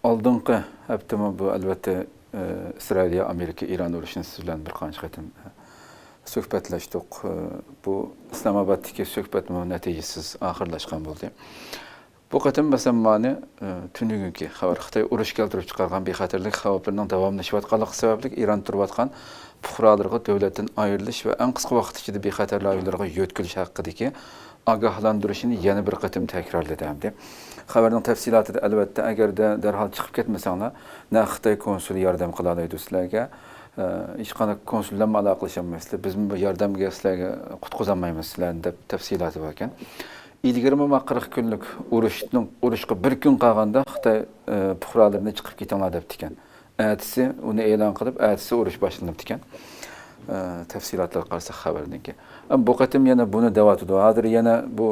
Aldınqı hafta bu albatta İsrail, Amerika, İran urushini siz bilan bir qancha qatim suhbatlashdik. Bu İslamabad'dagi suhbatimiz natijasiz oxirlashgan bo'ldi. Bu qatim masalan mani tunugünki xabar Xitoy urush keltirib chiqargan bexatarlik xavflarining davomlashayotganligi sababli İran turayotgan fuqarolarga davlatdan ayrilish va eng qisqa vaqt ichida bexatarliklarga yo'tkilish haqidagi ogohlantirishni yana bir qatim takrorladi hamda xabarning tafsilotida albatta agarda darhol chiqib ketmasanglar na Xitoy konsuli yordam qila oladi sizlarga hech qanday konsul bilan aloqalashmaysiz biz bu yordamga sizlarga qutqizolmaymiz sizlarni deb tafsiloti bor ekan. 20-40 kunlik urushga bir kun qolganda Xitoy fuqarolarini chiqib ketinglar deb ekan. Ertasi uni e'lon qilib, ertasi urush boshlanib ekan. Tafsilotlar qarasak xabardan keyin. Bu qatim yana buni davatidi. Hozir yana bu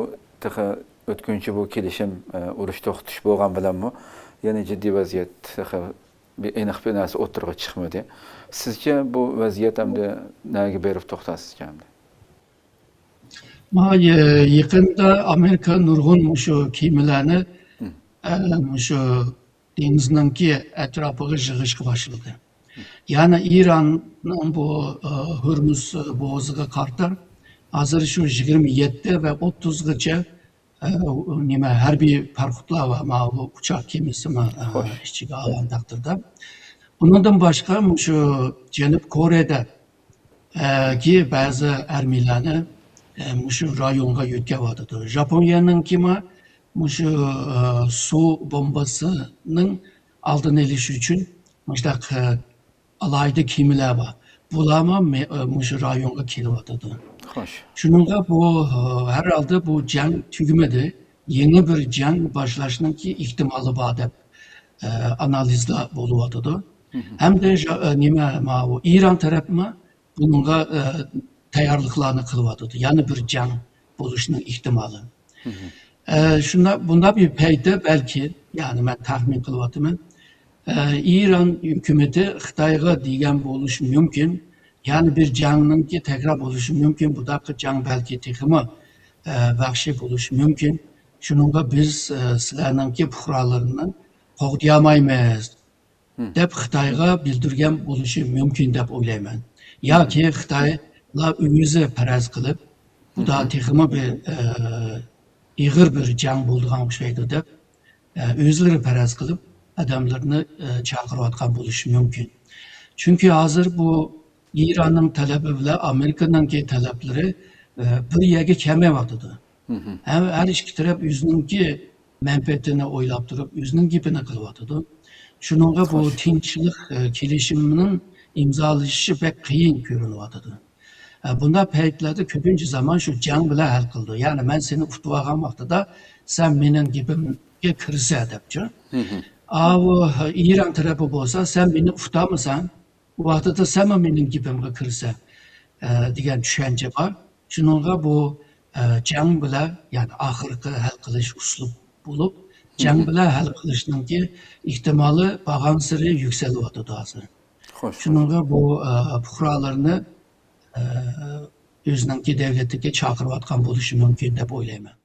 o'tkinchi bu kelishim urush to'xtatish bo'lgan bilanmi yana jiddiy vaziyat bir aniq bir narsa o'tirg'i chiqmadi. Sizcha bu vaziyat hamda nega berib to'xtasiz hamda? Yaqinda Amerika nurg'un shu kemalarni shu dengizninki atrofiga yig'ishga boshladi. Yani İran'ın bu Hürmüz boğazıga qarta hozir shu 27 ve 30gacha harbiy parxodlar va bu uchoq kemisini ichiga olgan taqdirda bundan boshqa shu Janubiy Koreyada ki ba'zi armiyalarni shu rayonga yetkazadi. Japoniyaning kema shu suv bombasining oldini olish uchun mushtaq alayda kemilar var. Bularma shu rayonga kelyapti. Xo'sh. Shuningga bu herhalde bu jang tugmadi. Yeni bir jang boshlashninki ehtimoli bor deb analizlar bo'lyapti. Hamda nima bu İran tarafı bunga tayyorliklarni qilyapti. Yani bir jang bo'lishning ehtimoli. Bunda bir payda belki yani ben tahmin qilyapman. İran hükümeti Xitoyga degan bo'lishi mumkin. Yani bir jangninki tekrar bo'lishi mumkin. Bu da jang belki texmi vahshiy bo'lishi mumkin. Shuningga biz sizlarninki fuqarolarini qo'g'dayamaymiz deb Xitoyga bildirgan bo'lishi mumkin deb o'ylayman. Yoki Xitoylar o'zi faraz qilib, bu da texmi bir ig'ir bir jang bo'lgan o'xshaydi deb o'zlari faraz qilib adamlarını çağırıyotgan bo'lishi mumkin. Çünkü hazır bu İran'ın talebi bilan Amerika'nın talepleri bir yerga kelmayapti. Her iki taraf o'zininki menfaatini o'ylab turib, o'zining gapini qilyapti. Shuningga bu tinchlik kelishimining imzolanishi pek qiyin ko'rinyapti. Bunda paytlarda ko'pincha zaman şu jang bilan hal qildi. Yani ben seni utib olgan vaqtida sen mening gapimga kirsa debchi. İran tarafı bo'lsa, sen beni utamısan, bu vaqtda sen mening gapimga kirsa degan tushuncha bor. Shuningga bu jang bilan yani oxirgi hal qilish uslub bo'lib, jang bilan hal qilishninki ehtimoli bag'am siri yukselyapti hozir. Shuningga bu fuqarolarni o'zining davlatiga chaqirayotgan bo'lishi mumkin deb o'ylayman.